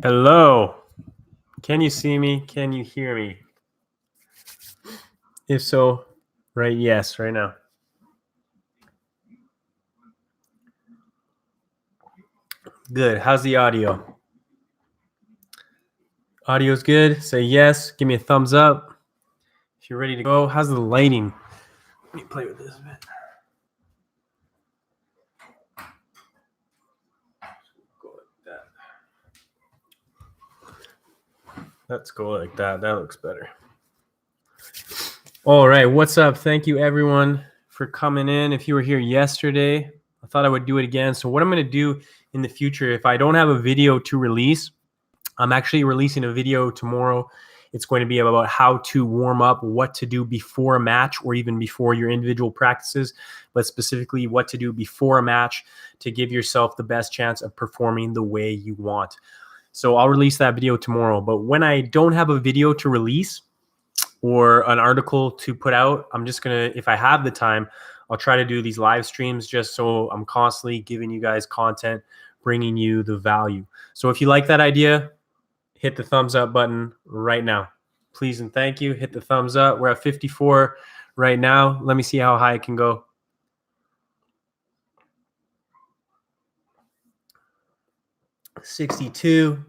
Hello. Can you see me? Can you hear me? If so, right yes, right now. Good. How's the audio? Audio's good. Say yes. Give me a thumbs up if you're ready to go. How's the lighting? Let me play with this a bit. Go like that. Let's go like that. That looks better. All right. What's up? Thank you, everyone, for coming in. If you were here yesterday, I thought I would do it again. So what I'm going to do in the future, if I don't have a video to release, I'm actually releasing a video tomorrow. It's going to be about how to warm up, what to do before a match or even before your individual practices, but specifically what to do before a match to give yourself the best chance of performing the way you want. So I'll release that video tomorrow. But when I don't have a video to release or an article to put out, I'm just going to, if I have the time, I'll try to do these live streams just so I'm constantly giving you guys content, bringing you the value. So if you like that idea, hit the thumbs up button right now. Please and thank you. Hit the thumbs up. We're at 54 right now. Let me see how high it can go. $62.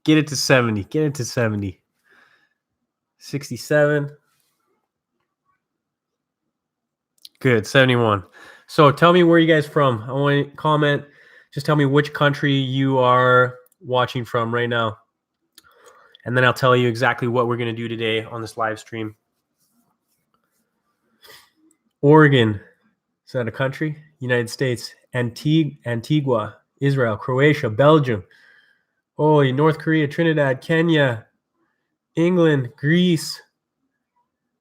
Get it to 70. Get it to 70. 67. Good. 71. So tell me where you guys from. I want to comment. Just tell me which country you are watching from right now. And then I'll tell you exactly what we're going to do today on this live stream. Oregon. Is that a country? United States. Antigua, Israel, Croatia, Belgium. Oh, North Korea, Trinidad, Kenya, England, Greece,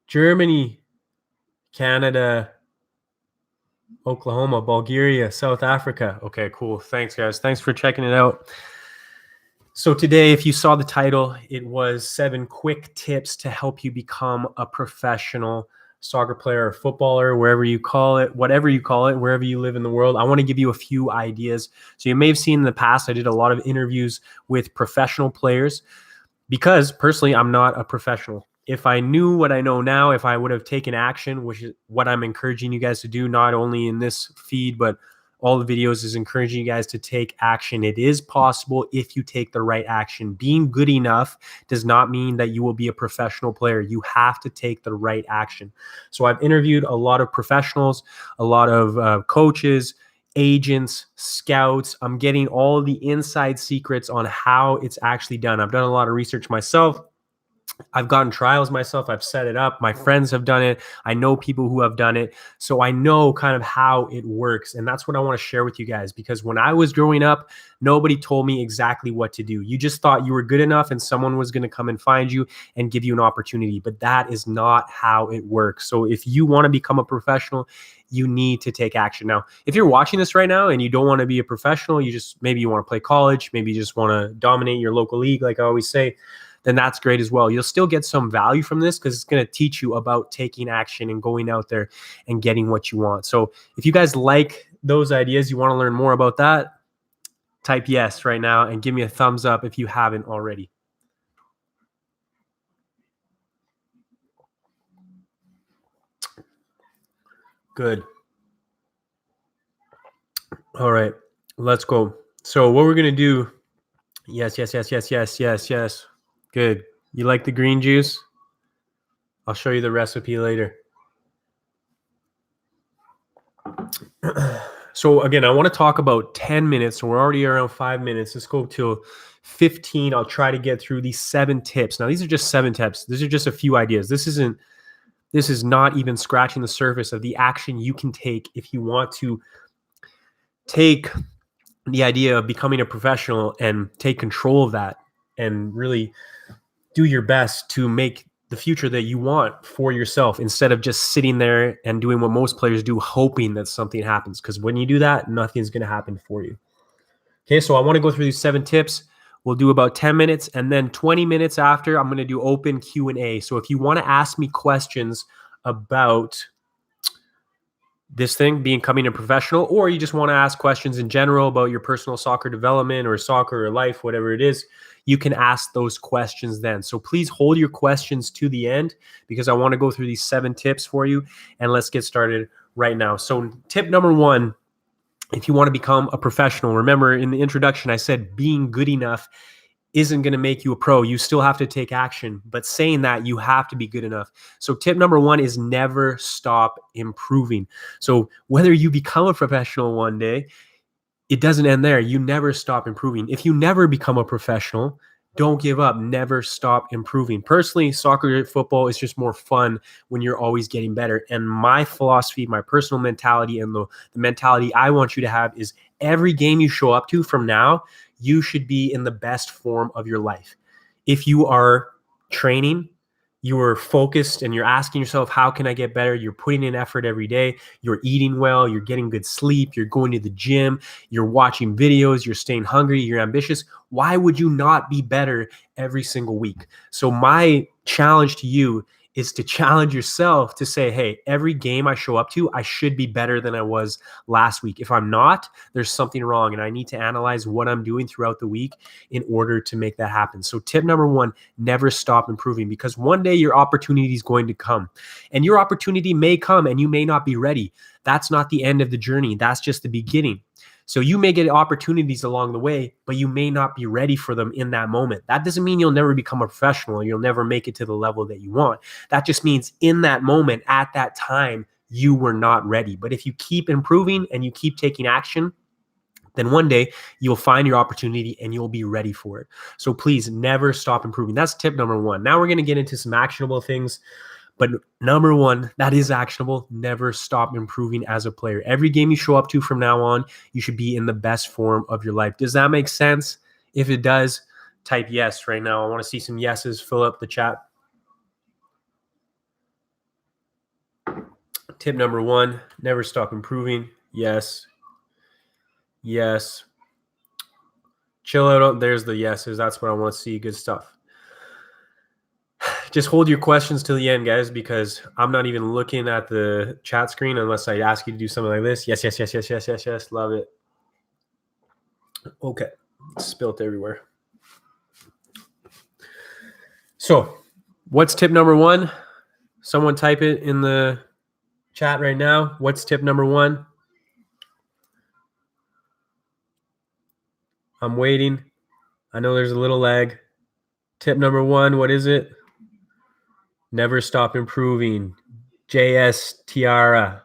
Germany, Canada, Oklahoma, Bulgaria, South Africa. Okay, cool. Thanks, guys. Thanks for checking it out. So today, if you saw the title, it was 7 quick tips to help you become a professional soccer player or footballer, wherever you call it, whatever you call it, wherever you live in the world. I want to give you a few ideas. So you may have seen in the past, I did a lot of interviews with professional players because personally, I'm not a professional. If I knew what I know now, if I would have taken action, which is what I'm encouraging you guys to do, not only in this feed, but all the videos is encouraging you guys to take action. It is possible if you take the right action. Being good enough does not mean that you will be a professional player. You have to take the right action. So I've interviewed a lot of professionals, a lot of coaches, agents, scouts. I'm getting all the inside secrets on how it's actually done. I've done a lot of research myself. I've gotten trials myself. I've set it up. My friends have done it. I know people who have done it. So I know kind of how it works. And that's what I want to share with you guys, because when I was growing up, nobody told me exactly what to do. You just thought you were good enough and someone was going to come and find you and give you an opportunity. But that is not how it works. So if you want to become a professional, you need to take action. Now, if you're watching this right now and you don't want to be a professional, maybe you want to play college, maybe you just want to dominate your local league, like I always say, then that's great as well. You'll still get some value from this because it's going to teach you about taking action and going out there and getting what you want. So if you guys like those ideas, you want to learn more about that, type yes right now and give me a thumbs up if you haven't already. Good. All right, let's go. So what we're going to do, yes. Good. You like the green juice? I'll show you the recipe later. So again, I want to talk about 10 minutes. So we're already around 5 minutes. Let's go till 15. I'll try to get through these 7 tips. Now, these are just 7 tips. These are just a few ideas. This is not even scratching the surface of the action you can take if you want to take the idea of becoming a professional and take control of that and really do your best to make the future that you want for yourself, instead of just sitting there and doing what most players do, hoping that something happens. Because when you do that, nothing's going to happen for you. Okay, so I want to go through these 7 tips. We'll do about 10 minutes, and then 20 minutes after, I'm going to do open Q&A. So if you want to ask me questions about this thing, becoming a professional, or you just want to ask questions in general about your personal soccer development or soccer or life, whatever it is, you can ask those questions then. So please hold your questions to the end because I want to go through these 7 tips for you, and let's get started right now. So tip number 1, if you want to become a professional, remember in the introduction, I said being good enough isn't going to make you a pro. You still have to take action, but saying that, you have to be good enough. So tip number 1 is never stop improving. So whether you become a professional one day, it doesn't end there. You never stop improving. If you never become a professional, don't give up. Never stop improving. Personally, soccer, football is just more fun when you're always getting better. And my philosophy, my personal mentality, and the mentality I want you to have is every game you show up to from now, you should be in the best form of your life. If you are training, you are focused and you're asking yourself, how can I get better? You're putting in effort every day. You're eating well. You're getting good sleep. You're going to the gym. You're watching videos. You're staying hungry. You're ambitious. Why would you not be better every single week? So my challenge to you is to challenge yourself to say, hey, every game I show up to, I should be better than I was last week. If I'm not, there's something wrong, and I need to analyze what I'm doing throughout the week in order to make that happen. So tip number 1, never stop improving, because one day your opportunity is going to come, and your opportunity may come and you may not be ready. That's not the end of the journey. That's just the beginning. So you may get opportunities along the way, but you may not be ready for them in that moment. That doesn't mean you'll never become a professional. You'll never make it to the level that you want. That just means in that moment, at that time, you were not ready. But if you keep improving and you keep taking action, then one day you'll find your opportunity and you'll be ready for it. So please never stop improving. That's tip number 1. Now we're going to get into some actionable things. But number 1, that is actionable. Never stop improving as a player. Every game you show up to from now on, you should be in the best form of your life. Does that make sense? If it does, type yes right now. I want to see some yeses. Fill up the chat. Tip number 1, never stop improving. Yes. Yes. Chill out. There's the yeses. That's what I want to see. Good stuff. Just hold your questions till the end, guys, because I'm not even looking at the chat screen unless I ask you to do something like this. Yes, yes, yes, yes, yes, yes, yes. Love it. Okay. Spilt everywhere. So what's tip number 1? Someone type it in the chat right now. What's tip number 1? I'm waiting. I know there's a little lag. Tip number 1, what is it? Never stop improving. JS Tiara.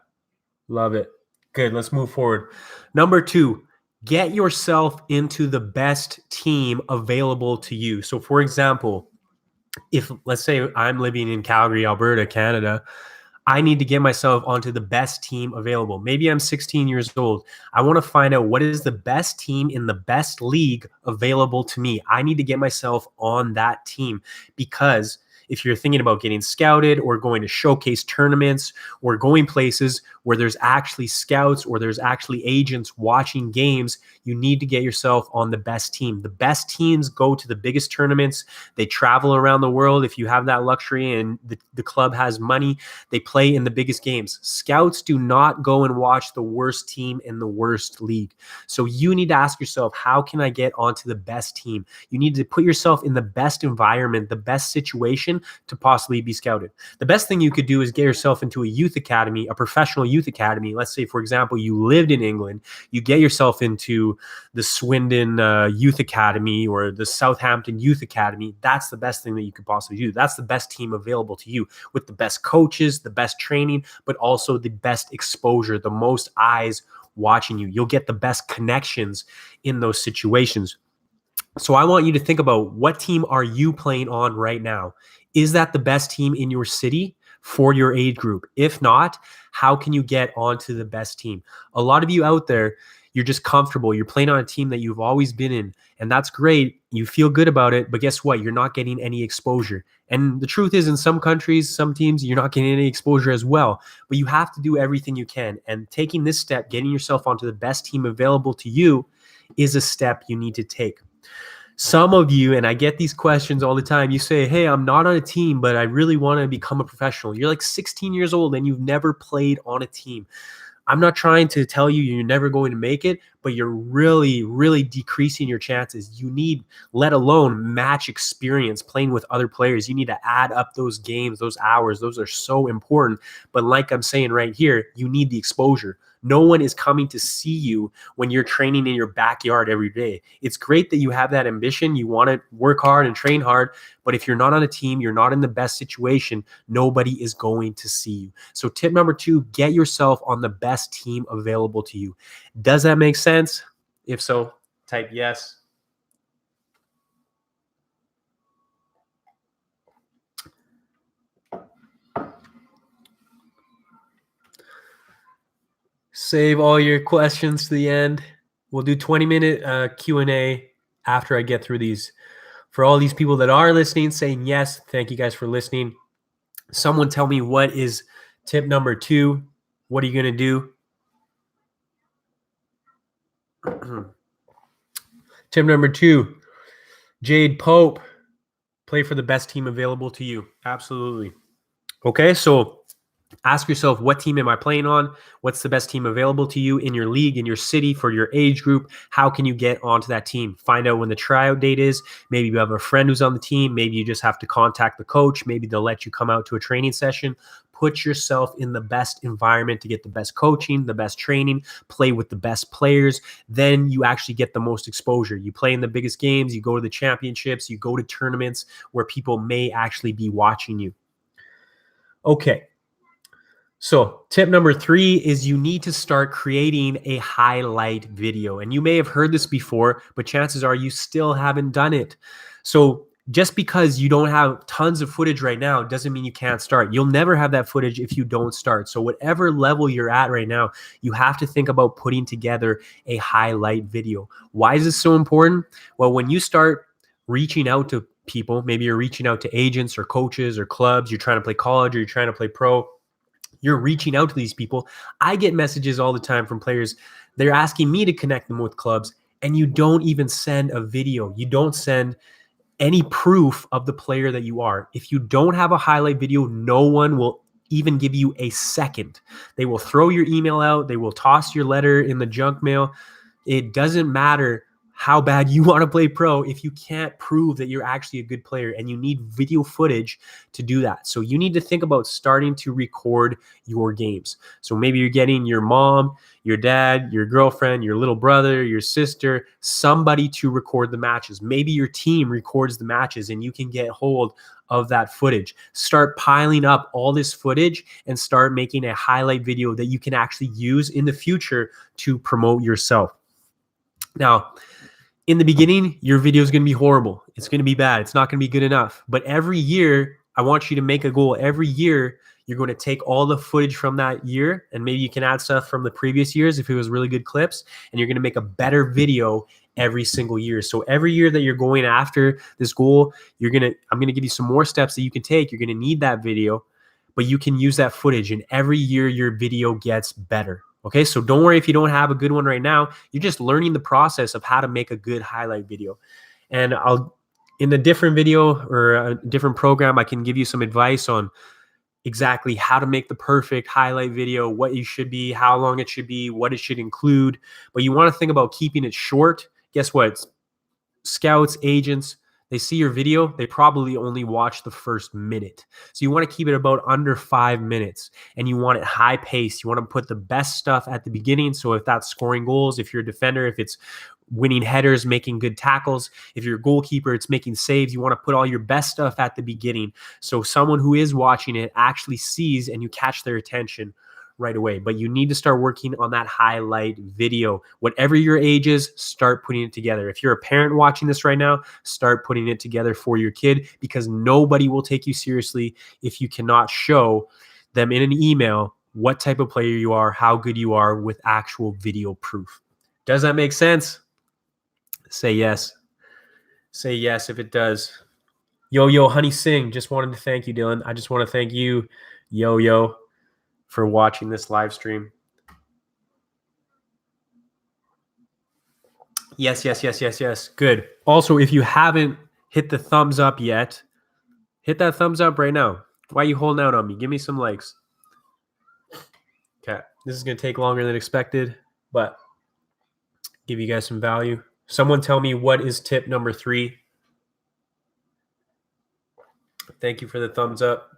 Love it. Good. Let's move forward. Number 2, get yourself into the best team available to you. So for example, if let's say I'm living in Calgary, Alberta, Canada, I need to get myself onto the best team available. Maybe I'm 16 years old. I want to find out what is the best team in the best league available to me. I need to get myself on that team, because if you're thinking about getting scouted or going to showcase tournaments or going places where there's actually scouts or there's actually agents watching games, you need to get yourself on the best team. The best teams go to the biggest tournaments. They travel around the world. If you have that luxury and the club has money, they play in the biggest games. Scouts do not go and watch the worst team in the worst league. So you need to ask yourself, how can I get onto the best team? You need to put yourself in the best environment, the best situation to possibly be scouted. The best thing you could do is get yourself into a youth academy, a professional youth academy. Let's say, for example, you lived in England, you get yourself into the Swindon Youth Academy or the Southampton Youth Academy. That's the best thing that you could possibly do. That's the best team available to you, with the best coaches, the best training, but also the best exposure, the most eyes watching you. You'll get the best connections in those situations. So I want you to think about, what team are you playing on right now? Is that the best team in your city for your age group? If not, how can you get onto the best team? A lot of you out there, you're just comfortable. You're playing on a team that you've always been in, and that's great. You feel good about it, but guess what? You're not getting any exposure. And the truth is, in some countries, some teams, you're not getting any exposure as well. But you have to do everything you can. And taking this step, getting yourself onto the best team available to you, is a step you need to take. Some of you, and I get these questions all the time, you say, hey, I'm not on a team, but I really want to become a professional. You're like 16 years old and you've never played on a team. I'm not trying to tell you you're never going to make it, but you're really, really decreasing your chances. You need, let alone match experience playing with other players. You need to add up those games, those hours. Those are so important. But like I'm saying right here, you need the exposure. No one is coming to see you when you're training in your backyard every day. It's great that you have that ambition. You want to work hard and train hard. But if you're not on a team, you're not in the best situation, nobody is going to see you. So tip number 2, get yourself on the best team available to you. Does that make sense? If so, type yes. Save all your questions to the end. We'll do 20-minute Q&A after I get through these. For all these people that are listening, saying yes, thank you guys for listening. Someone tell me, what is tip number 2? What are you going to do? Tip number 2, Jade Pope, play for the best team available to you. Absolutely. Okay, so ask yourself, what team am I playing on? What's the best team available to you in your league, in your city, for your age group? How can you get onto that team? Find out when the tryout date is. Maybe you have a friend who's on the team. Maybe you just have to contact the coach. Maybe they'll let you come out to a training session. Put yourself in the best environment to get the best coaching, the best training, play with the best players. Then you actually get the most exposure. You play in the biggest games, you go to the championships, you go to tournaments where people may actually be watching you. Okay. So tip number 3 is you need to start creating a highlight video. And you may have heard this before, but chances are you still haven't done it. So just because you don't have tons of footage right now doesn't mean you can't start. You'll never have that footage if you don't start. So whatever level you're at right now, you have to think about putting together a highlight video. Why is this so important? Well, when you start reaching out to people, maybe you're reaching out to agents or coaches or clubs, you're trying to play college or you're trying to play pro, you're reaching out to these people. I get messages all the time from players. They're asking me to connect them with clubs, and you don't even send a video. You don't send any proof of the player that you are. If you don't have a highlight video, no one will even give you a second. They will throw your email out. They will toss your letter in the junk mail. It doesn't matter how bad you want to play pro if you can't prove that you're actually a good player, and you need video footage to do that. So you need to think about starting to record your games. So maybe you're getting your mom, your dad, your girlfriend, your little brother, your sister, somebody to record the matches. Maybe your team records the matches and you can get hold of that footage. Start piling up all this footage and start making a highlight video that you can actually use in the future to promote yourself. Now, in the beginning, your video is going to be horrible. It's going to be bad. It's not going to be good enough. But every year, I want you to make a goal. Every year, you're going to take all the footage from that year, and maybe you can add stuff from the previous years if it was really good clips, and you're going to make a better video every single year. So every year that you're going after this goal, I'm going to give you some more steps that you can take. You're going to need that video, but you can use that footage, and every year your video gets better. Okay, so don't worry if you don't have a good one right now. You're just learning the process of how to make a good highlight video. And in a different video or a different program, I can give you some advice on exactly how to make the perfect highlight video, what you should be, how long it should be, what it should include. But you want to think about keeping it short. Guess what? Scouts, agents, they see your video, they probably only watch the first minute. So you want to keep it about under 5 minutes, and you want it high paced. You want to put the best stuff at the beginning. So if that's scoring goals, if you're a defender, if it's winning headers, making good tackles, if you're a goalkeeper, it's making saves. You want to put all your best stuff at the beginning. So someone who is watching it actually sees and you catch their attention right away. But you need to start working on that highlight video. Whatever your age is, start putting it together. If you're a parent watching this right now, start putting it together for your kid, because nobody will take you seriously if you cannot show them in an email what type of player you are, how good you are, with actual video proof. Does that make sense? Say yes. Say yes if it does. Yo, Honey Singh, just wanted to thank you, Dylan. I just want to thank you, Yo, for watching this live stream. Yes. Good. Also, if you haven't hit the thumbs up yet, hit that thumbs up right now. Why are you holding out on me? Give me some likes. Okay. This is going to take longer than expected, but give you guys some value. Someone tell me, what is tip number 3? Thank you for the thumbs up.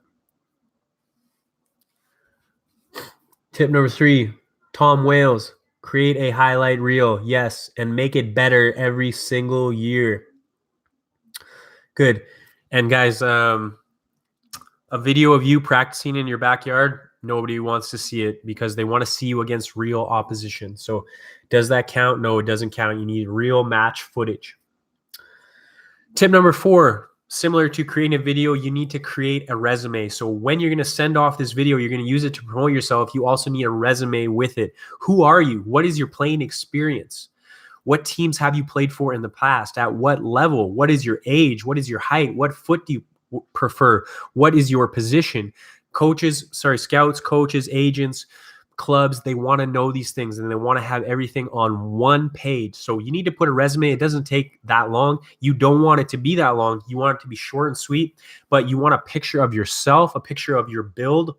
Tip number 3, Tom Wales, create a highlight reel. Yes, and make it better every single year. Good. And guys, a video of you practicing in your backyard, nobody wants to see it because they want to see you against real opposition. So does that count? No, it doesn't count. You need real match footage. Tip number 4, similar to creating a video, you need to create a resume. So when you're going to send off this video, you're going to use it to promote yourself. You also need a resume with it. Who are you? What is your playing experience? What teams have you played for in the past? At what level? What is your age? What is your height? What foot do you prefer? What is your position? Scouts, coaches, agents, clubs, they want to know these things and they want to have everything on one page. So you need to put a resume. It doesn't take that long. You don't want it to be that long. You want it to be short and sweet, but you want a picture of yourself, a picture of your build.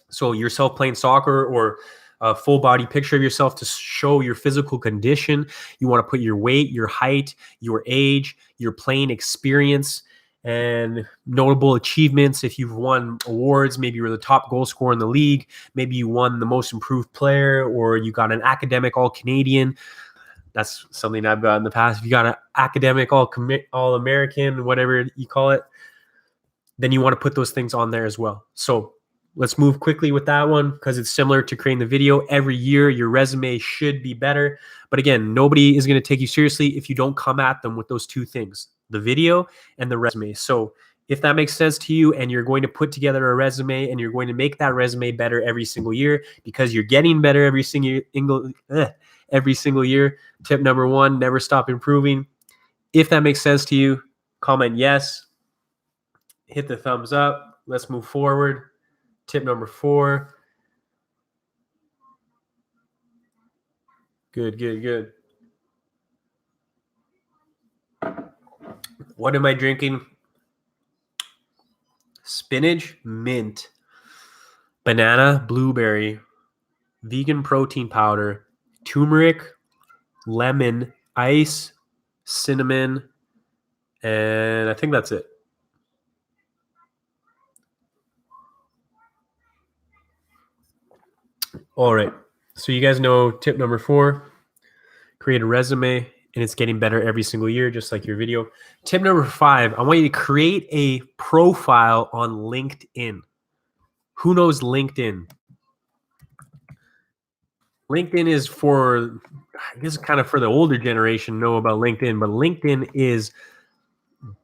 So yourself playing soccer, or a full body picture of yourself to show your physical condition. You want to put your weight, your height, your age, your playing experience, and notable achievements. If you've won awards, maybe you were the top goal scorer in the league, maybe you won the most improved player, or you got an academic All-Canadian. That's something I've got in the past. If you got an academic All-American, whatever you call it, then you want to put those things on there as well. So let's move quickly with that one because it's similar to creating the video. Every year, your resume should be better. But again, nobody is going to take you seriously if you don't come at them with those two things, the video and the resume. So if that makes sense to you and you're going to put together a resume and you're going to make that resume better every single year because you're getting better every single year, tip number 1, never stop improving. If that makes sense to you, comment yes. Hit the thumbs up. Let's move forward. Tip number 4. Good. What am I drinking? Spinach, mint, banana, blueberry, vegan protein powder, turmeric, lemon, ice, cinnamon, and I think that's it. All right. So you guys know tip number 4, create a resume, and it's getting better every single year, just like your video. Tip number 5, I want you to create a profile on LinkedIn. Who knows LinkedIn? LinkedIn is for, I guess, kind of for the older generation know about LinkedIn, but LinkedIn is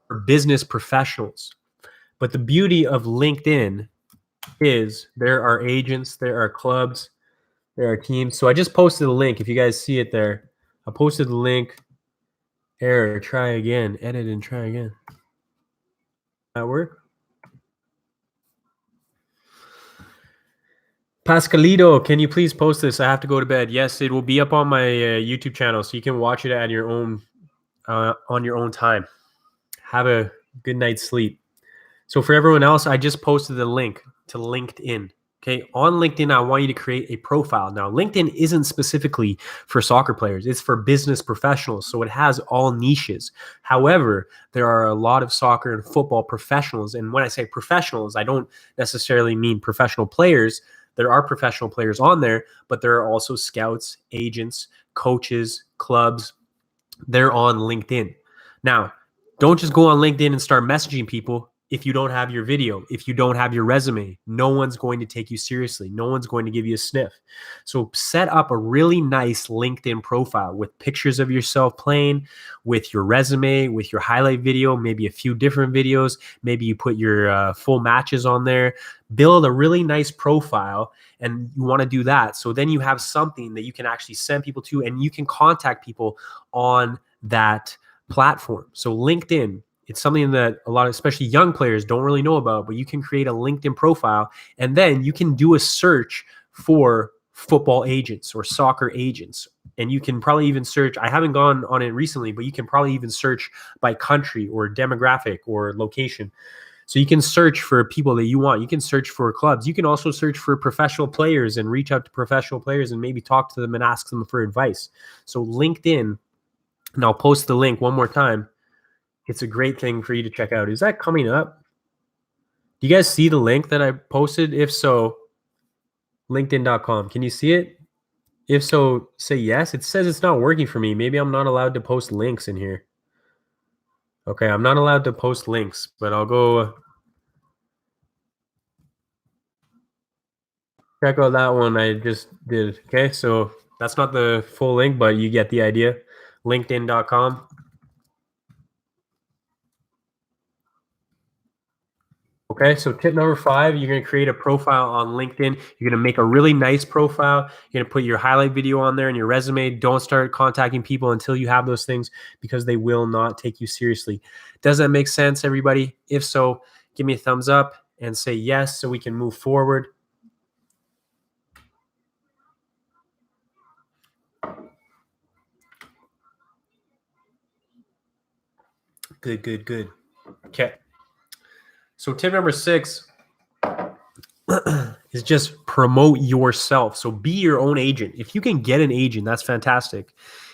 for business professionals. But the beauty of LinkedIn is there are agents, there are clubs, there are teams. So I just posted a link. If you guys see it there, I posted the link. Error, try again, edit and try again. That work? Pascalito, can you please post this? I have to go to bed. Yes, it will be up on my YouTube channel, so you can watch it at your own on your own time. Have a good night's sleep. So for everyone else, I just posted the link to LinkedIn. Okay, on LinkedIn, I want you to create a profile. Now, LinkedIn isn't specifically for soccer players. It's for business professionals, so it has all niches. However, there are a lot of soccer and football professionals, and when I say professionals, I don't necessarily mean professional players. There are professional players on there, but there are also scouts, agents, coaches, clubs. They're on LinkedIn. Now, don't just go on LinkedIn and start messaging people if you don't have your video, if you don't have your resume. No one's going to take you seriously. No one's going to give you a sniff. So set up a really nice LinkedIn profile with pictures of yourself playing, with your resume, with your highlight video, maybe a few different videos. Maybe you put your full matches on there. Build a really nice profile, and you want to do that. So then you have something that you can actually send people to, and you can contact people on that platform. So LinkedIn, it's something that a lot of, especially young players, don't really know about, but you can create a LinkedIn profile, and then you can do a search for football agents or soccer agents. And you can probably even search, I haven't gone on it recently, but you can probably even search by country or demographic or location. So you can search for people that you want. You can search for clubs. You can also search for professional players and reach out to professional players and maybe talk to them and ask them for advice. So LinkedIn, and I'll post the link one more time. It's a great thing for you to check out. Is that coming up? Do you guys see the link that I posted? If so, linkedin.com. Can you see it? If so, say yes. It says it's not working for me. Maybe I'm not allowed to post links in here. Okay, I'm not allowed to post links, but I'll go check out that one I just did. Okay, so that's not the full link, but you get the idea. LinkedIn.com. Okay, so tip number 5, you're going to create a profile on LinkedIn. You're going to make a really nice profile. You're going to put your highlight video on there and your resume. Don't start contacting people until you have those things because they will not take you seriously. Does that make sense, everybody? If so, give me a thumbs up and say yes so we can move forward. Good, good, good. Okay. So tip number 6 is just promote yourself. So be your own agent. If you can get an agent, that's fantastic.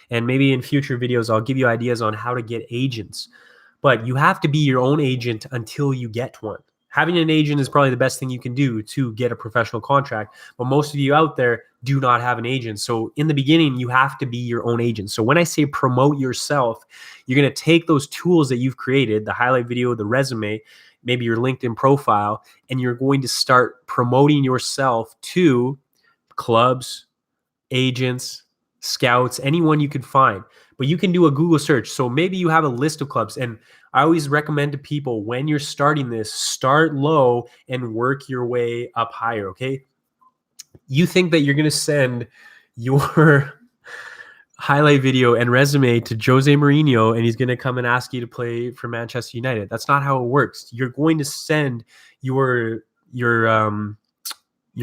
And maybe in future videos, I'll give you ideas on how to get agents. But you have to be your own agent until you get one. Having an agent is probably the best thing you can do to get a professional contract. But most of you out there do not have an agent. So in the beginning, you have to be your own agent. So when I say promote yourself, you're going to take those tools that you've created, the highlight video, the resume, maybe your LinkedIn profile, and you're going to start promoting yourself to clubs, agents, scouts, anyone you can find. But you can do a Google search. So maybe you have a list of clubs. And I always recommend to people when you're starting this, start low and work your way up higher. Okay. You think that you're going to send your highlight video and resume to Jose Mourinho and he's going to come and ask you to play for Manchester United. That's not how it works. You're going to send your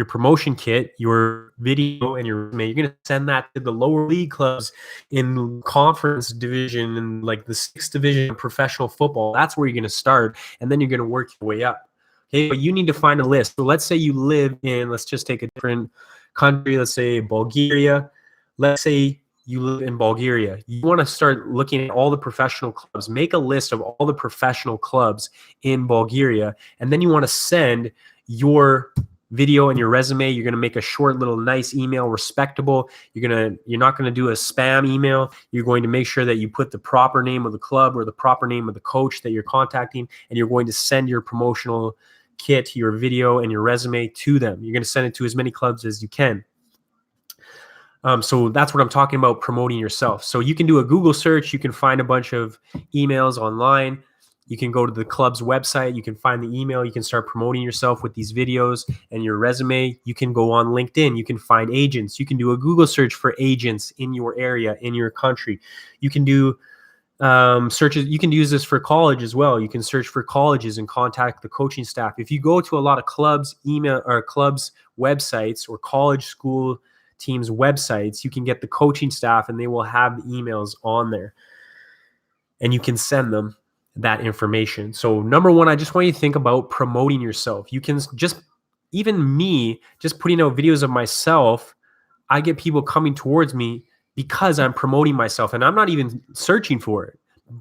promotion kit, your video, and your resume. You're going to send that to the lower league clubs in conference division and like the 6th division of professional football. That's where you're going to start, and then you're going to work your way up. Okay, but you need to find a list. So let's say you live in, let's just take a different country. Let's say Bulgaria. Let's say you live in Bulgaria. You want to start looking at all the professional clubs. Make a list of all the professional clubs in Bulgaria, and then you want to send your video and your resume. You're going to make a short little nice email, respectable. You're not going to do a spam email. You're going to make sure that you put the proper name of the club or the proper name of the coach that you're contacting, and you're going to send your promotional kit, your video, and your resume to them. You're going to send it to as many clubs as you can. So that's what I'm talking about, promoting yourself. So you can do a Google search. You can find a bunch of emails online. You can go to the club's website. You can find the email. You can start promoting yourself with these videos and your resume. You can go on LinkedIn. You can find agents. You can do a Google search for agents in your area, in your country. You can do searches. You can use this for college as well. You can search for colleges and contact the coaching staff. If you go to a lot of clubs, email or clubs websites or college school teams websites, you can get the coaching staff and they will have the emails on there and you can send them that information. So number 1, I just want you to think about promoting yourself. You can just, even me, just putting out videos of myself, I get people coming towards me because I'm promoting myself and I'm not even searching for it,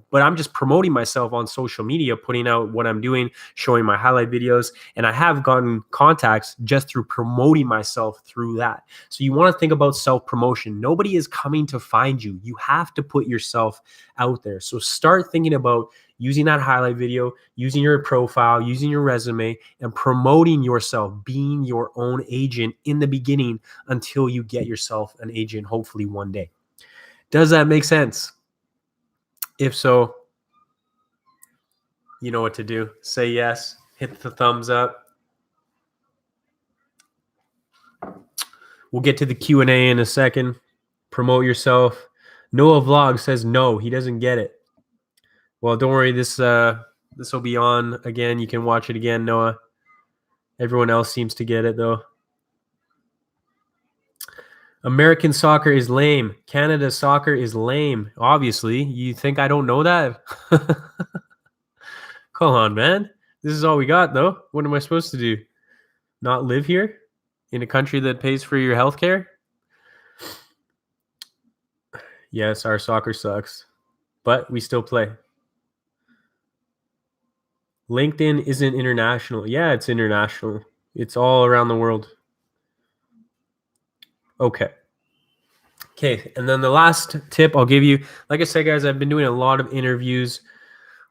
but I'm just promoting myself on social media, putting out what I'm doing, showing my highlight videos. And I have gotten contacts just through promoting myself through that. So you want to think about self-promotion. Nobody is coming to find you. You have to put yourself out there. So start thinking about using that highlight video, using your profile, using your resume, and promoting yourself, being your own agent in the beginning until you get yourself an agent, hopefully one day. Does that make sense? If so, you know what to do. Say yes, hit the thumbs up. We'll get to the Q&A in a second. Promote yourself. Noah Vlog says no, he doesn't get it. Well, don't worry, this will be on again. You can watch it again, Noah. Everyone else seems to get it, though. American soccer is lame. Canada soccer is lame. Obviously. You think I don't know that? Come on, man. This is all we got, though. What am I supposed to do? Not live here in a country that pays for your health care? Yes, our soccer sucks, but we still play. LinkedIn isn't international. Yeah, it's international. It's all around the world. Okay. Okay. And then the last tip I'll give you, like I said, guys, I've been doing a lot of interviews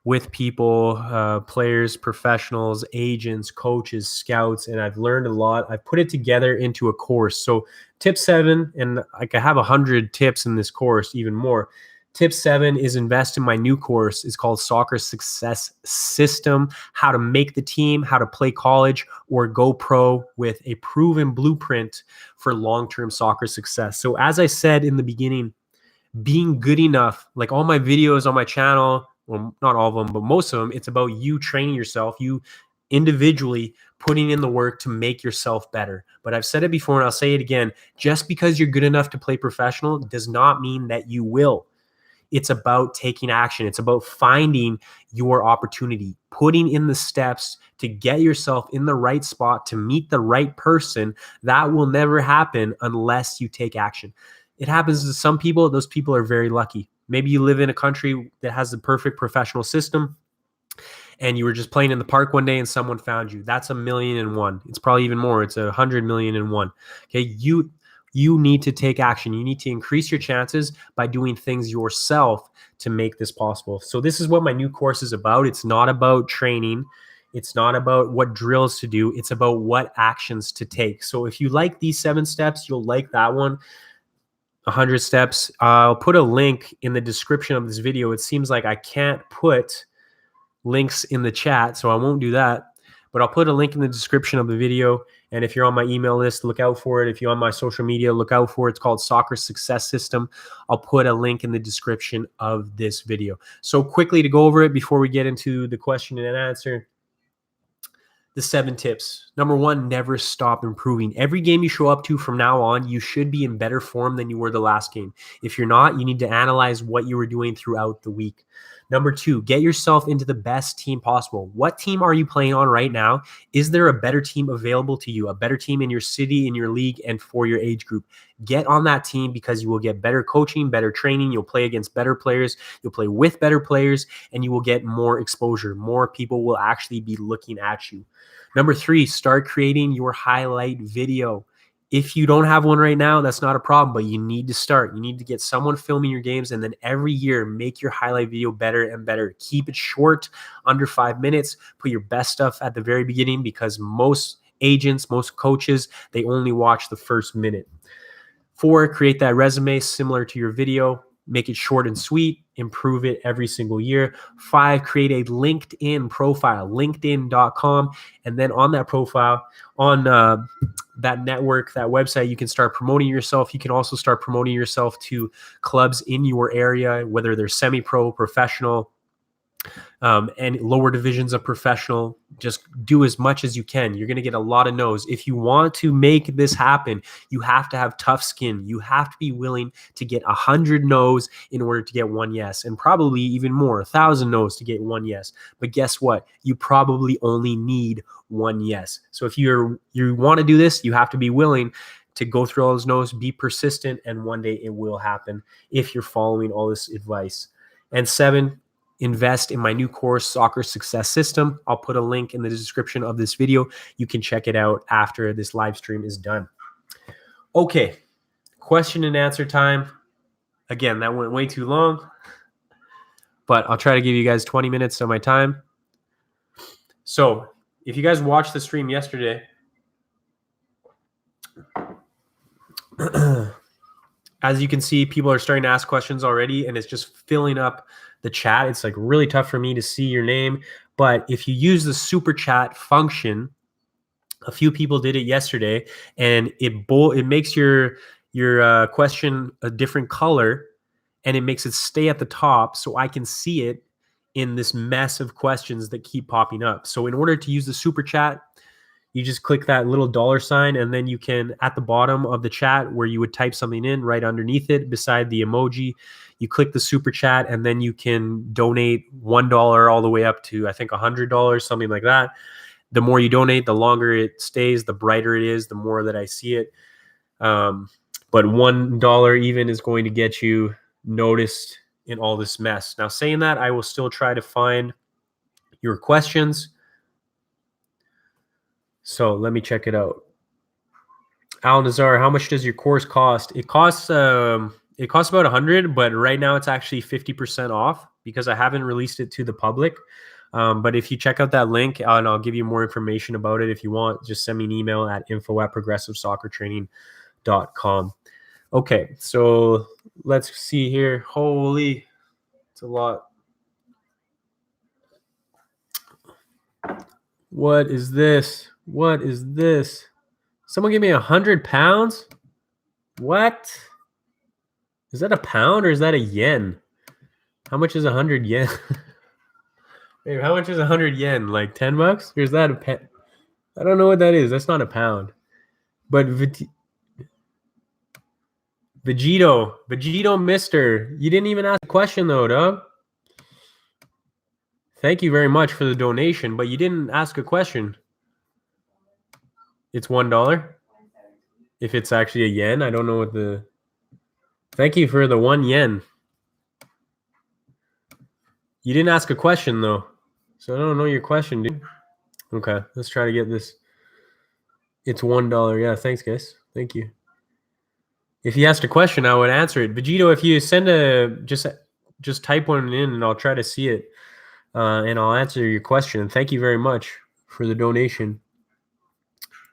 with people, players, professionals, agents, coaches, scouts, and I've learned a lot. I've put it together into a course. So tip 7, and like I have 100 tips in this course, even more. Tip 7 is invest in my new course. It's called Soccer Success System: How to Make the Team, How to Play College or Go Pro with a Proven Blueprint for Long-Term Soccer Success. So as I said in the beginning, being good enough, like all my videos on my channel, well, not all of them, but most of them, it's about you training yourself, you individually putting in the work to make yourself better. But I've said it before and I'll say it again, just because you're good enough to play professional does not mean that you will. It's about taking action. It's about finding your opportunity, putting in the steps to get yourself in the right spot to meet the right person. That will never happen unless you take action. It happens to some people. Those people are very lucky. Maybe you live in a country that has the perfect professional system and you were just playing in the park one day and someone found you. That's 1,000,001. It's probably even more. It's 100,000,001. Okay. You need to take action. You need to increase your chances by doing things yourself to make this possible. So this is what my new course is about. It's not about training. It's not about what drills to do. It's about what actions to take. So if you like these 7 steps, you'll like that one. 100 steps. I'll put a link in the description of this video. It seems like I can't put links in the chat, so I won't do that. But I'll put a link in the description of the video. And if you're on my email list, look out for it. If you're on my social media, look out for it. It's called Soccer Success System. I'll put a link in the description of this video. So quickly to go over it before we get into the question and answer. The 7 tips. Number 1, never stop improving. Every game you show up to from now on, you should be in better form than you were the last game. If you're not, you need to analyze what you were doing throughout the week. Number 2, get yourself into the best team possible. What team are you playing on right now? Is there a better team available to you? A better team in your city, in your league, and for your age group? Get on that team because you will get better coaching, better training. You'll play against better players. You'll play with better players, and you will get more exposure. More people will actually be looking at you. Number 3, start creating your highlight video. If you don't have one right now, that's not a problem, but you need to start. You need to get someone filming your games, and then every year make your highlight video better and better. Keep it short, under 5 minutes. Put your best stuff at the very beginning because most agents, most coaches, they only watch the first minute. 4, create that resume similar to your video. Make it short and sweet. Improve it every single year. 5, create a LinkedIn profile, linkedin.com. And then on that profile, on that network, that website, you can start promoting yourself. You can also start promoting yourself to clubs in your area, whether they're semi-pro, professional, and lower divisions of professional. Just do as much as you can. You're going to get a lot of no's. If you want to make this happen, you have to have tough skin. You have to be willing to get 100 no's in order to get 1 yes, and probably even more, 1,000 no's to get 1 yes. But guess what? You probably only need 1 yes. So if you want to do this, you have to be willing to go through all those no's, be persistent, and one day it will happen if you're following all this advice. And 7, invest in my new course, Soccer Success System. I'll put a link in the description of this video. You can check it out after this live stream is done. Okay, question and answer time. Again, that went way too long, but I'll try to give you guys 20 minutes of my time. So if you guys watched the stream yesterday, as you can see, people are starting to ask questions already, and it's just filling up the chat. It's like really tough for me to see your name. But if you use the super chat function, a few people did it yesterday, and it makes your question a different color, and it makes it stay at the top so I can see it in this mess of questions that keep popping up. So in order to use the super chat, You just click that little $sign, and then you can, at the bottom of the chat where you would type something in, right underneath it, beside the emoji, you click the super chat, and then you can donate $1 all the way up to, I think, $100, something like that. The more you donate, the longer it stays, the brighter it is, the more that I see it. But $1 even is going to get you noticed in all this mess. Now, saying that, I will still try to find your questions. So let me check it out. Al Nazar, how much does your course cost? It costs about $100, but right now it's actually 50% off because I haven't released it to the public. But if you check out that link, and I'll give you more information about it if you want, just send me an email at info@progressivesoccertraining.com. Okay, so let's see here. Holy, it's a lot. What is this? What is this? Someone give me £100? What? Is that a pound or is that a yen? How much is 100 yen? Wait, how much is 100 yen? Like $10? Or is that a pen? I don't know what that is. That's not a pound. But Vegito Mister, you didn't even ask a question though, dog. Thank you very much for the donation, but you didn't ask a question. It's $1. If it's actually a yen, I don't know what the. Thank you for the 1 yen. You didn't ask a question though, so I don't know your question, dude. Okay, let's try to get this. It's $1. Yeah, thanks, guys. Thank you. If you asked a question, I would answer it. Vegito, if you send just type one in, and I'll try to see it, and I'll answer your question. And thank you very much for the donation.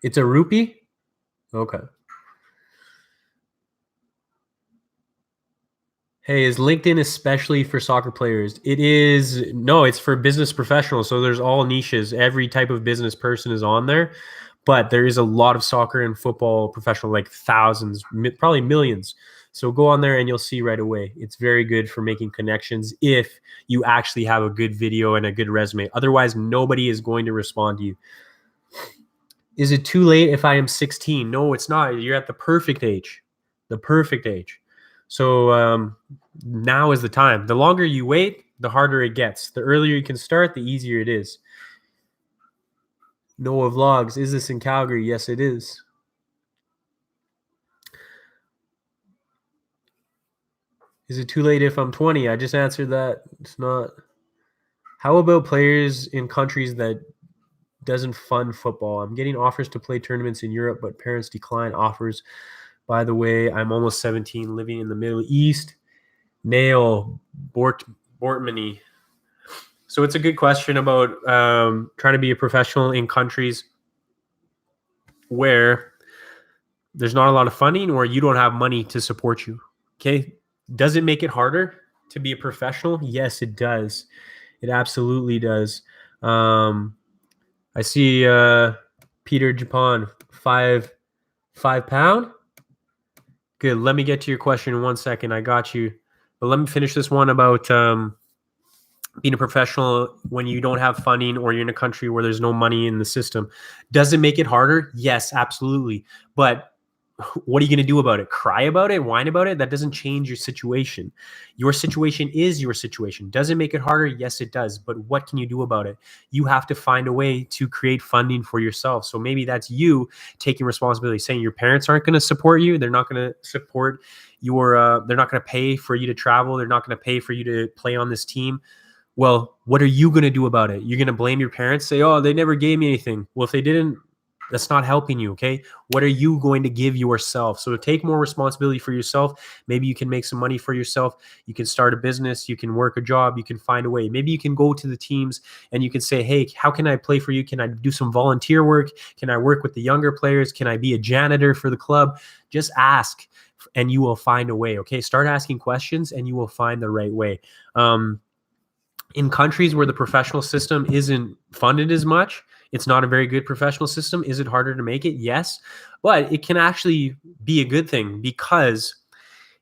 It's a rupee? Okay. Hey, is LinkedIn especially for soccer players? It is. No, it's for business professionals. So there's all niches. Every type of business person is on there. But there is a lot of soccer and football professional, like thousands, probably millions. So go on there and you'll see right away. It's very good for making connections if you actually have a good video and a good resume. Otherwise, nobody is going to respond to you. Is it too late if I am 16? No, it's not. You're at the perfect age. The perfect age. So now is the time. The longer you wait, the harder it gets. The earlier you can start, the easier it is. Noah Vlogs, is this in Calgary? Yes, it is. Is it too late if I'm 20? I just answered that. It's not. How about players in countries that doesn't fund football? I'm getting offers to play tournaments in Europe, but parents decline offers. By the way, I'm almost 17, living in the Middle East. Nail Bortmany. So it's a good question about trying to be a professional in countries where there's not a lot of funding or you don't have money to support you. Okay. Does it make it harder to be a professional? Yes, it does. It absolutely does. I see Peter Japan, five pound. Good. Let me get to your question in 1 second. I got you. But let me finish this one about being a professional when you don't have funding or you're in a country where there's no money in the system. Does it make it harder? Yes, absolutely. But what are you going to do about it? Cry about it? Whine about it? That doesn't change your situation. Your situation is your situation. Does it make it harder? Yes, it does. But what can you do about it? You have to find a way to create funding for yourself. So maybe that's you taking responsibility, saying your parents aren't going to support you. They're not going to support your, they're not going to pay for you to travel. They're not going to pay for you to play on this team. Well, what are you going to do about it? You're going to blame your parents, say, oh, they never gave me anything. Well, if they didn't, that's not helping you, okay? What are you going to give yourself? So take more responsibility for yourself. Maybe you can make some money for yourself. You can start a business. You can work a job. You can find a way. Maybe you can go to the teams and you can say, hey, how can I play for you? Can I do some volunteer work? Can I work with the younger players? Can I be a janitor for the club? Just ask and you will find a way, okay? Start asking questions and you will find the right way. In countries where the professional system isn't funded as much, it's not a very good professional system. Is it harder to make it? Yes, but it can actually be a good thing because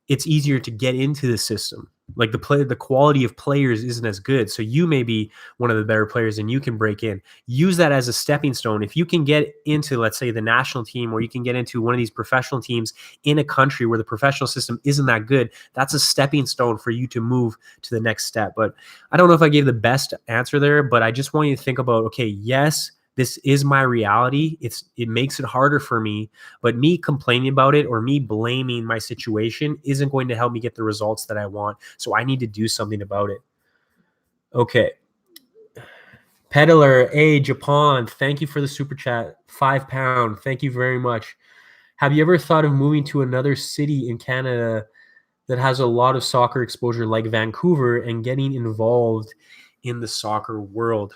it's easier to get into the system. Like the quality of players isn't as good. So you may be one of the better players and you can break in. Use that as a stepping stone. If you can get into, let's say, the national team, or you can get into one of these professional teams in a country where the professional system isn't that good, that's a stepping stone for you to move to the next step. But I don't know if I gave the best answer there, but I just want you to think about, okay, yes, this is my reality. It makes it harder for me, but me complaining about it or me blaming my situation isn't going to help me get the results that I want. So I need to do something about it. Okay. Peddler, A, Japan, thank you for the super chat. £5. Thank you very much. Have you ever thought of moving to another city in Canada that has a lot of soccer exposure like Vancouver and getting involved in the soccer world?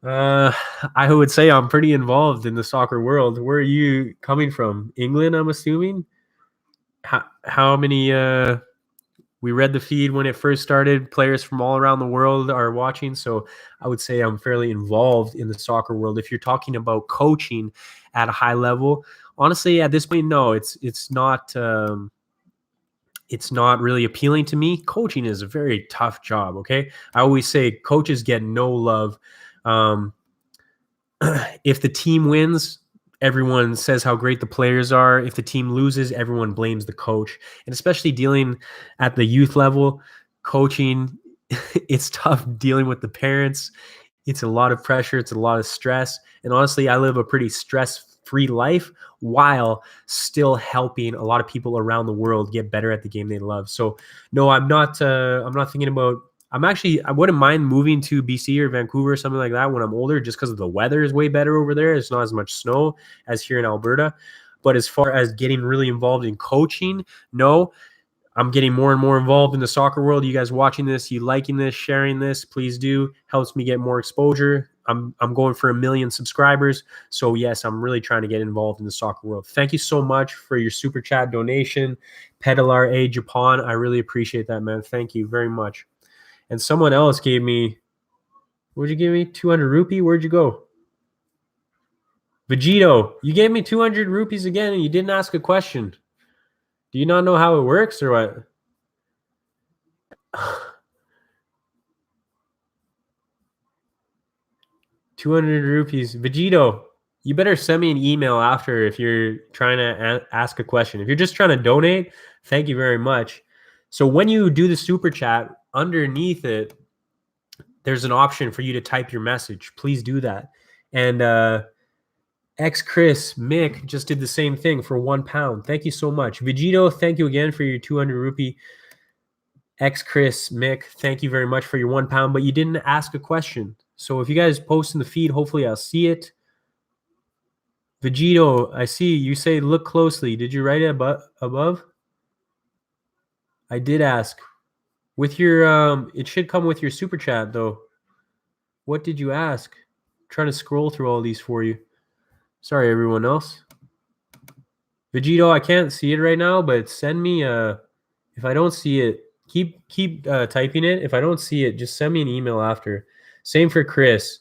I would say I'm pretty involved in the soccer world. Where are you coming from? England, I'm assuming? How many we read the feed when it first started. Players from all around the world are watching. So I would say I'm fairly involved in the soccer world. If you're talking about coaching at a high level, honestly, at this point, no, it's not really appealing to me. Coaching is a very tough job. Okay. I always say coaches get no love. If the team wins, everyone says how great the players are. If the team loses, everyone blames the coach. And especially dealing at the youth level, coaching, it's tough dealing with the parents. It's a lot of pressure. It's a lot of stress. And honestly, I live a pretty stress-free life while still helping a lot of people around the world get better at the game they love. So no, I'm not thinking about I wouldn't mind moving to BC or Vancouver or something like that when I'm older, just because the weather is way better over there. It's not as much snow as here in Alberta. But as far as getting really involved in coaching, no, I'm getting more and more involved in the soccer world. You guys watching this, you liking this, sharing this, please do. Helps me get more exposure. I'm going for 1 million subscribers. So yes, I'm really trying to get involved in the soccer world. Thank you so much for your super chat donation. Pedalar A Japan. I really appreciate that, man. Thank you very much. And someone else gave me, what'd you give me? 200 rupee? Where'd you go? Vegito, you gave me 200 rupees again and you didn't ask a question. Do you not know how it works or what? 200 rupees. Vegito, you better send me an email after if you're trying to ask a question. If you're just trying to donate, thank you very much. So when you do the super chat, underneath it, there's an option for you to type your message. Please do that. And Chris Mick just did the same thing for £1. Thank you so much. Vegito, thank you again for your 200 rupee. Chris Mick, thank you very much for your £1, but you didn't ask a question. So if you guys post in the feed, hopefully I'll see it. Vegito, I see you say look closely. Did you write it above? I did ask. With your it should come with your super chat though. What did you ask? I'm trying to scroll through all these for you. Sorry, everyone else. Vegito, I can't see it right now, but send me if I don't see it, keep typing it. If I don't see it, just send me an email after. Same for Chris.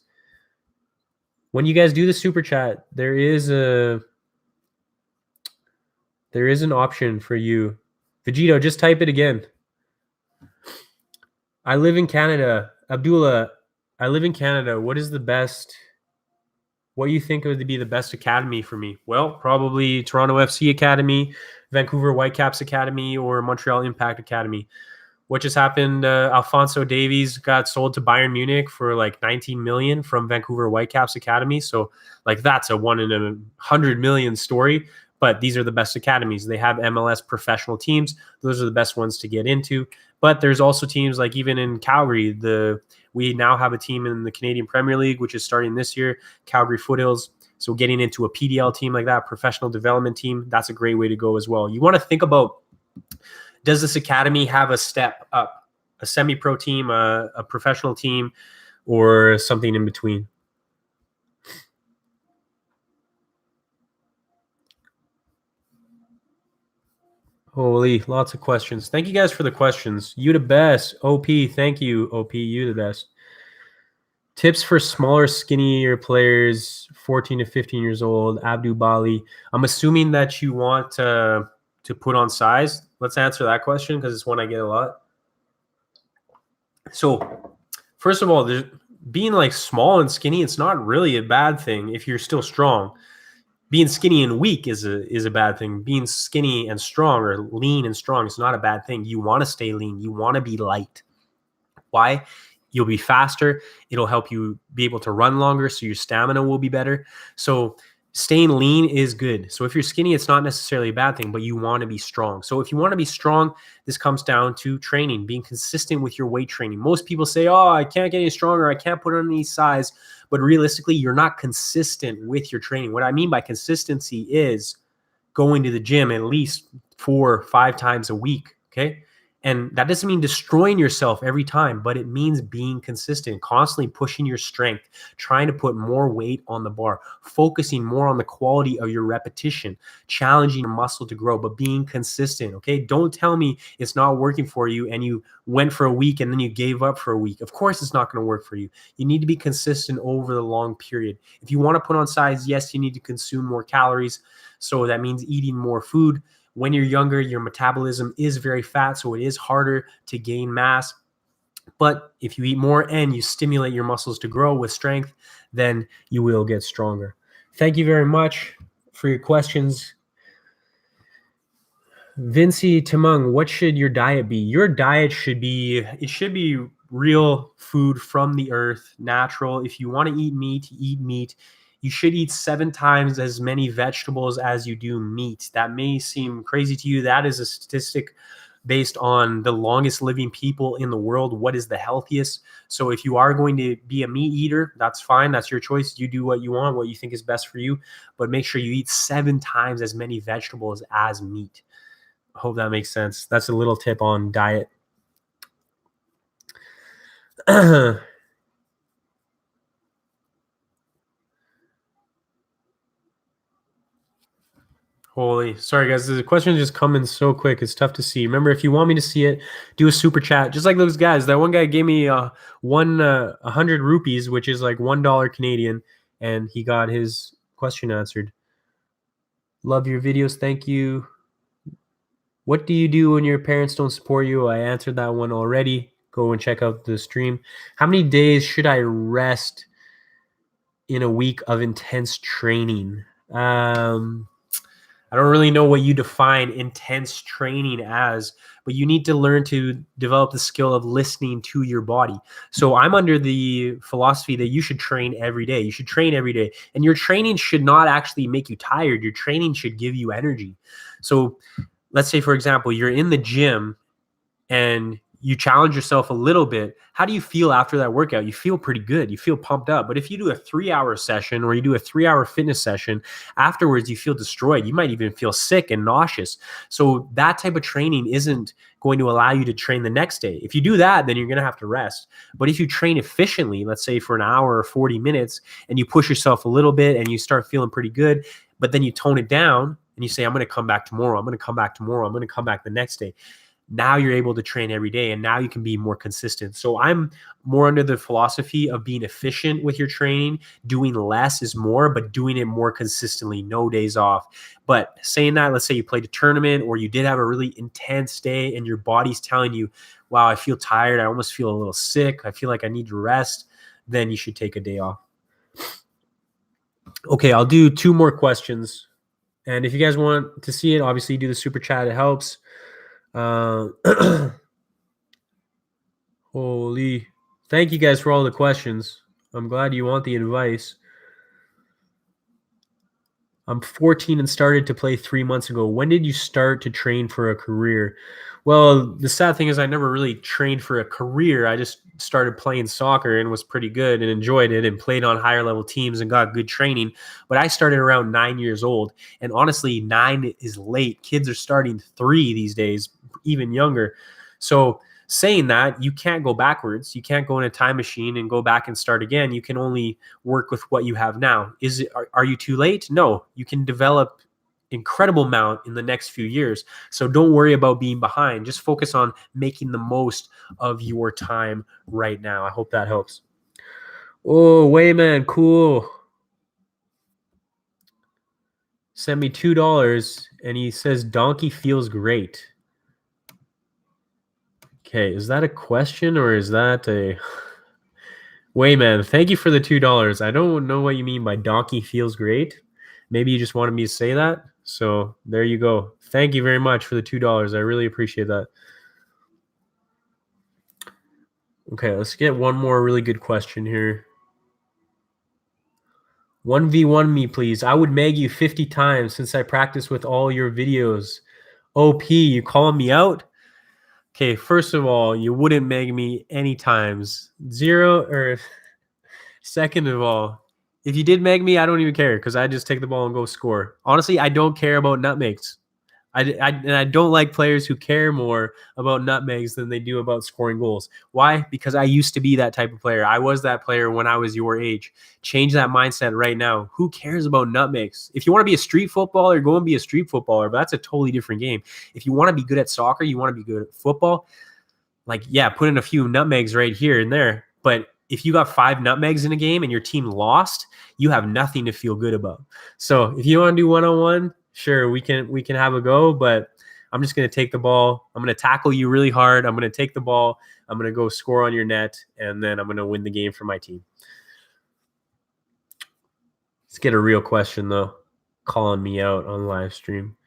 When you guys do the super chat, there is an option for you. Vegito, just type it again. I live in Canada. Abdullah, I live in Canada. What is the best? What do you think would be the best academy for me? Well, probably Toronto FC Academy, Vancouver Whitecaps Academy, or Montreal Impact Academy. What just happened? Alphonso Davies got sold to Bayern Munich for like 19 million from Vancouver Whitecaps Academy. So like that's a 1 in 100 million story. But these are the best academies. They have MLS professional teams. Those are the best ones to get into. But there's also teams like even in Calgary, we now have a team in the Canadian Premier League, which is starting this year, Calgary Foothills. So getting into a PDL team like that, professional development team, that's a great way to go as well. You want to think about, does this academy have a step up, a semi-pro team, a professional team, or something in between? Holy, lots of questions. Thank you guys for the questions. You the best. OP, thank you, OP. You the best. Tips for smaller, skinnier players, 14 to 15 years old, Abdu Bali. I'm assuming that you want to put on size. Let's answer that question because it's one I get a lot. So first of all, being like small and skinny, it's not really a bad thing if you're still strong. Being skinny and weak is a bad thing. Being skinny and strong, or lean and strong, is not a bad thing. You want to stay lean. You want to be light. Why? You'll be faster. It'll help you be able to run longer, so your stamina will be better. So staying lean is good. So if you're skinny, it's not necessarily a bad thing, but you want to be strong. So if you want to be strong, this comes down to training, being consistent with your weight training. Most people say, oh, I can't get any stronger, I can't put on any size. But realistically, you're not consistent with your training. What I mean by consistency is going to the gym at least 4 or 5 times a week. Okay. And that doesn't mean destroying yourself every time, but it means being consistent, constantly pushing your strength, trying to put more weight on the bar, focusing more on the quality of your repetition, challenging your muscle to grow, but being consistent. Okay. Don't tell me it's not working for you and you went for a week and then you gave up for a week. Of course, it's not going to work for you. You need to be consistent over the long period. If you want to put on size, yes, you need to consume more calories. So that means eating more food. When you're younger, your metabolism is very fat, so it is harder to gain mass. But if you eat more and you stimulate your muscles to grow with strength, then you will get stronger. Thank you very much for your questions. Vinci Timung, what should your diet be? Your diet should be real food from the earth, natural. If you want to eat meat, eat meat. You should eat 7 times as many vegetables as you do meat. That may seem crazy to you. That is a statistic based on the longest living people in the world. What is the healthiest? So if you are going to be a meat eater, that's fine. That's your choice. You do what you want, what you think is best for you. But make sure you eat 7 times as many vegetables as meat. Hope that makes sense. That's a little tip on diet. Holy, sorry guys, the questions just come in so quick. It's tough to see. Remember, if you want me to see it, do a super chat. Just like those guys. That one guy gave me 100 rupees, which is like $1 Canadian, and he got his question answered. Love your videos. Thank you. What do you do when your parents don't support you? I answered that one already. Go and check out the stream. How many days should I rest in a week of intense training? I don't really know what you define intense training as, but you need to learn to develop the skill of listening to your body. So I'm under the philosophy that you should train every day. You should train every day. And your training should not actually make you tired. Your training should give you energy. So let's say, for example, you're in the gym and you challenge yourself a little bit. How do you feel after that workout? You feel pretty good. You feel pumped up. But if you do a 3-hour session or you do a 3-hour fitness session, afterwards you feel destroyed. You might even feel sick and nauseous. So that type of training isn't going to allow you to train the next day. If you do that, then you're going to have to rest. But if you train efficiently, let's say for an hour or 40 minutes, and you push yourself a little bit and you start feeling pretty good, but then you tone it down and you say, I'm going to come back tomorrow. I'm going to come back tomorrow. I'm going to come back the next day. Now you're able to train every day, and now you can be more consistent. So I'm more under the philosophy of being efficient with your training. Doing less is more, but doing it more consistently, no days off. But saying that, let's say you played a tournament or you did have a really intense day and your body's telling you, wow, I feel tired. I almost feel a little sick. I feel like I need to rest. Then you should take a day off. Okay, I'll do 2 more questions. And if you guys want to see it, obviously do the super chat. It helps. Holy, thank you guys for all the questions. I'm glad you want the advice. I'm 14 and started to play 3 months ago. When did you start to train for a career? Well, the sad thing is I never really trained for a career. I just started playing soccer and was pretty good and enjoyed it and played on higher level teams and got good training. But I started around 9 years old. And honestly, 9 is late. Kids are starting 3 these days, even younger. So saying that, you can't go backwards. You can't go in a time machine and go back and start again. You can only work with what you have now. Are you too late? No, you can develop incredible amount in the next few years. So don't worry about being behind. Just focus on making the most of your time right now. I hope that helps. Oh, Wayman, cool. Sent me $2 and he says donkey feels great. Okay, is that a question or is that a Wayman? Thank you for the $2. I don't know what you mean by donkey feels great. Maybe you just wanted me to say that. So there you go. Thank you very much for the $2. I really appreciate that. Okay, let's get one more really good question here. 1v1 me, please. I would mag you 50 times since I practice with all your videos. OP, you calling me out? Okay, first of all, you wouldn't mag me any times. Zero, or second of all, if you did mag me, I don't even care because I just take the ball and go score. Honestly, I don't care about nutmegs. And I don't like players who care more about nutmegs than they do about scoring goals. Why? Because I used to be that type of player. I was that player when I was your age. Change that mindset right now. Who cares about nutmegs? If you want to be a street footballer, go and be a street footballer, but that's a totally different game. If you want to be good at soccer, you want to be good at football, like, yeah, put in a few nutmegs right here and there. But if you got 5 nutmegs in a game and your team lost, you have nothing to feel good about. So if you want to do one-on-one, sure, we can have a go, but I'm just going to take the ball. I'm going to tackle you really hard. I'm going to take the ball. I'm going to go score on your net, and then I'm going to win the game for my team. Let's get a real question, though. Calling me out on live stream.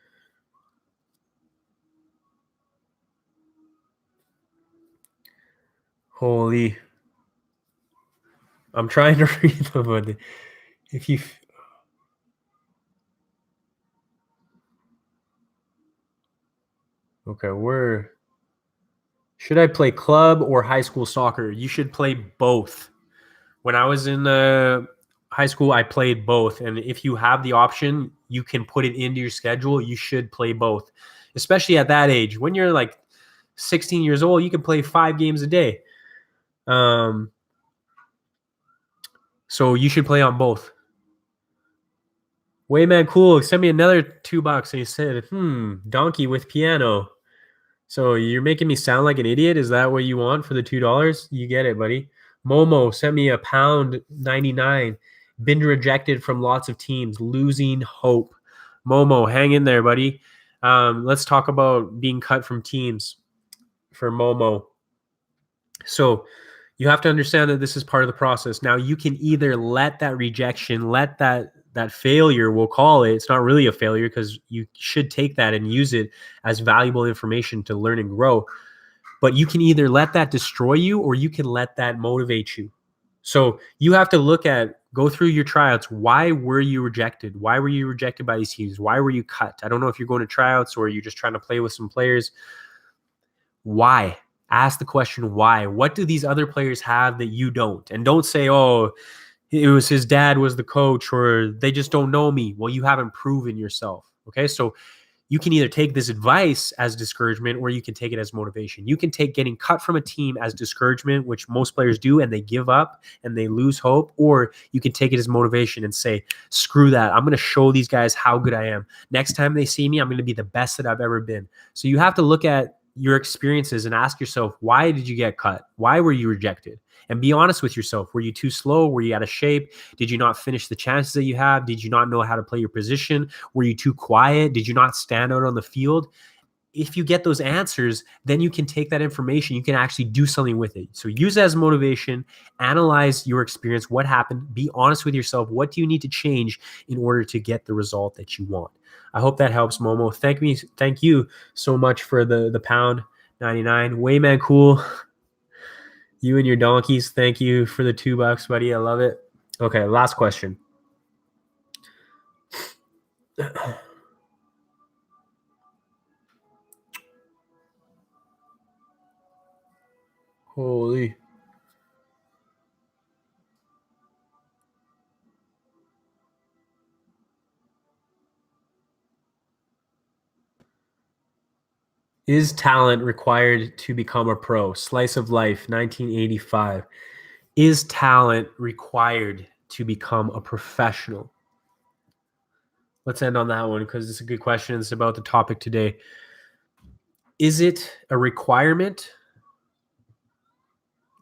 Holy. I'm trying to read them, but if you... Okay, should I play club or high school soccer? You should play both. When I was in high school, I played both. And if you have the option, you can put it into your schedule. You should play both, especially at that age. When you're like 16 years old, you can play 5 games a day. So you should play on both. Wayman, cool. Send me another $2. And he said, donkey with piano. So you're making me sound like an idiot? Is that what you want for the $2? You get it, buddy. Momo sent me £1.99. Been rejected from lots of teams. Losing hope. Momo, hang in there, buddy. Let's talk about being cut from teams for Momo. So you have to understand that this is part of the process. Now, you can either let that rejection, let that failure, we'll call it, it's not really a failure because you should take that and use it as valuable information to learn and grow. But you can either let that destroy you or you can let that motivate you. So you have to go through your tryouts. Why were you rejected? Why were you rejected by these teams? Why were you cut? I don't know if you're going to tryouts or you're just trying to play with some players. Why? Ask the question, why? What do these other players have that you don't? And don't say, oh, it was his dad was the coach or they just don't know me. Well, you haven't proven yourself. Okay, so you can either take this advice as discouragement or you can take it as motivation. You can take getting cut from a team as discouragement, which most players do, and they give up and they lose hope, or you can take it as motivation and say, screw that. I'm going to show these guys how good I am. Next time they see me, I'm going to be the best that I've ever been. So you have to look at your experiences and ask yourself, why did you get cut? Why were you rejected? And be honest with yourself. Were you too slow? Were you out of shape? Did you not finish the chances that you have? Did you not know how to play your position? Were you too quiet? Did you not stand out on the field? If you get those answers, then you can take that information. You can actually do something with it. So use it as motivation, analyze your experience, what happened, be honest with yourself. What do you need to change in order to get the result that you want? I hope that helps, Momo. Thank you so much for the £1.99. Wayman, cool. You and your donkeys, thank you for the $2, buddy. I love it. Okay, last question. Holy. Is talent required to become a pro? Slice of Life, 1985. Is talent required to become a professional? Let's end on that one because it's a good question. It's about the topic today. Is it a requirement?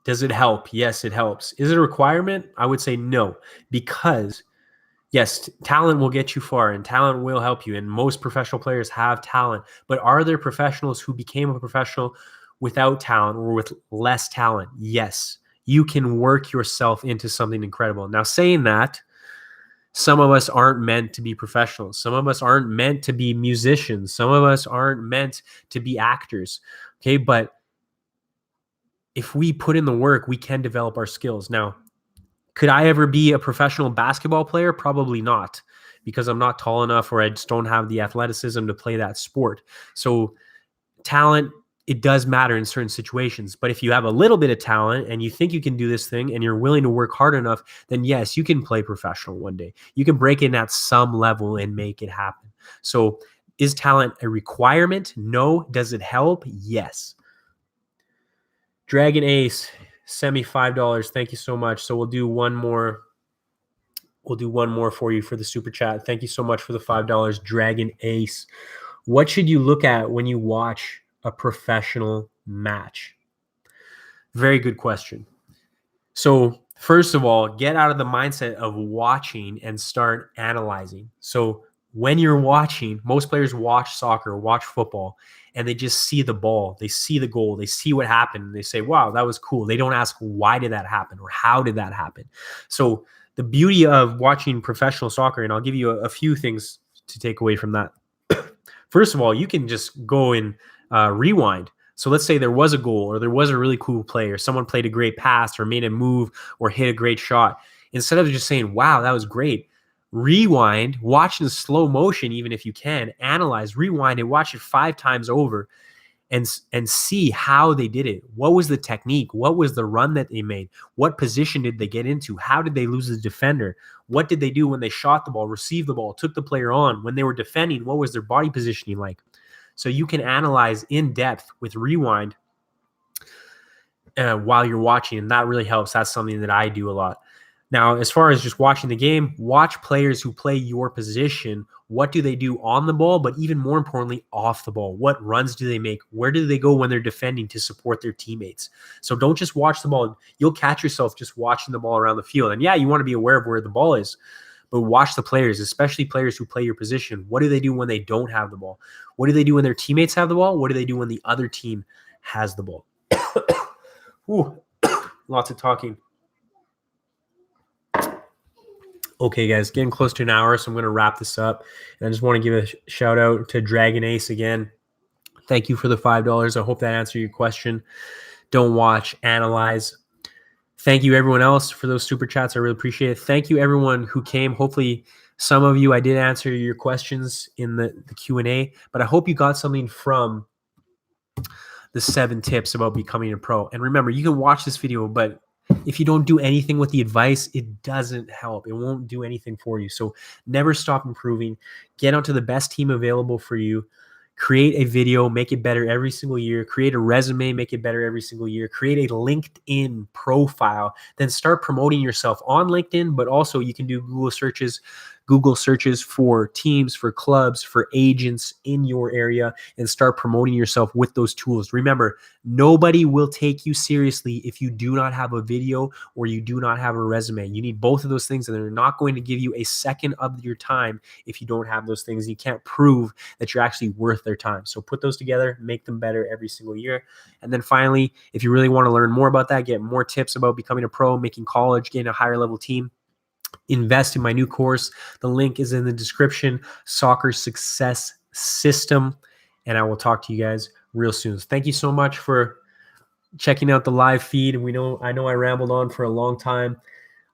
Does it help? Yes, it helps. Is it a requirement? I would say no, because yes, talent will get you far and talent will help you. And most professional players have talent. But are there professionals who became a professional without talent or with less talent, yes, you can work yourself into something incredible. Now, saying that, some of us aren't meant to be professionals. Some of us aren't meant to be musicians. Some of us aren't meant to be actors. Okay. But if we put in the work, we can develop our skills. Now, could I ever be a professional basketball player? Probably not, because I'm not tall enough or I just don't have the athleticism to play that sport. So talent, it does matter in certain situations. But if you have a little bit of talent and you think you can do this thing and you're willing to work hard enough, then yes, you can play professional one day. You can break in at some level and make it happen. So is talent a requirement? No. Does it help? Yes. Dragon Ace, send me $5. Thank you so much. So we'll do one more. We'll do one more for you for the super chat. Thank you so much for the $5, Dragon Ace. What should you look at when you watch a professional match? Very good question. So first of all, get out of the mindset of watching and start analyzing. So when you're watching, most players watch soccer, watch football, and they just see the ball. They see the goal. They see what happened. And they say, wow, that was cool. They don't ask, why did that happen or how did that happen? So the beauty of watching professional soccer, and I'll give you a few things to take away from that. First of all, you can just go and rewind. So let's say there was a goal or there was a really cool play or someone played a great pass or made a move or hit a great shot. Instead of just saying, wow, that was great, rewind, watch in slow motion, even if you can, analyze, rewind and watch it 5 times over and see how they did it. What was the technique? What was the run that they made? What position did they get into? How did they lose the defender? What did they do when they shot the ball, received the ball, took the player on? When they were defending, what was their body positioning like? So you can analyze in depth with rewind while you're watching, and that really helps. That's something that I do a lot. Now, as far as just watching the game, watch players who play your position. What do they do on the ball, but even more importantly, off the ball? What runs do they make? Where do they go when they're defending to support their teammates? So don't just watch the ball. You'll catch yourself just watching the ball around the field. And yeah, you want to be aware of where the ball is, but watch the players, especially players who play your position. What do they do when they don't have the ball? What do they do when their teammates have the ball? What do they do when the other team has the ball? Ooh, lots of talking. Okay, guys, getting close to an hour, so I'm going to wrap this up. And I just want to give a shout out to Dragon Ace again. Thank you for the $5. I hope that answered your question. Don't watch, analyze. Thank you, everyone else, for those super chats. I really appreciate it. Thank you, everyone who came. Hopefully, some of you, I did answer your questions in the Q&A, but I hope you got something from the 7 tips about becoming a pro. And remember, you can watch this video, but if you don't do anything with the advice, it doesn't help. It won't do anything for you. So never stop improving. Get onto the best team available for you. Create a video, make it better every single year. Create a resume, make it better every single year. Create a LinkedIn profile. Then start promoting yourself on LinkedIn, but also you can do Google searches for teams, for clubs, for agents in your area, and start promoting yourself with those tools. Remember, nobody will take you seriously if you do not have a video or you do not have a resume. You need both of those things, and they're not going to give you a second of your time if you don't have those things. You can't prove that you're actually worth their time. So put those together, make them better every single year. And then finally, if you really want to learn more about that, get more tips about becoming a pro, making college, getting a higher level team, invest in my new course. The link is in the description, Soccer Success System. And I will talk to you guys real soon. Thank you so much for checking out the live feed. I know I rambled on for a long time.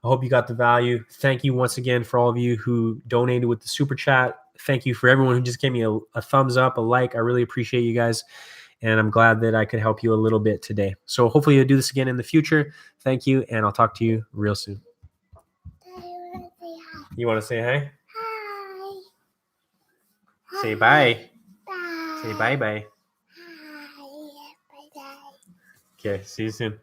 I hope you got the value. Thank you once again for all of you who donated with the super chat. Thank you for everyone who just gave me a thumbs up, a like. I really appreciate you guys. And I'm glad that I could help you a little bit today. So hopefully you'll do this again in the future. Thank you. And I'll talk to you real soon. You want to say hi? Hi. Say bye. Bye. Say bye-bye. Hi. Bye. Okay, see you soon.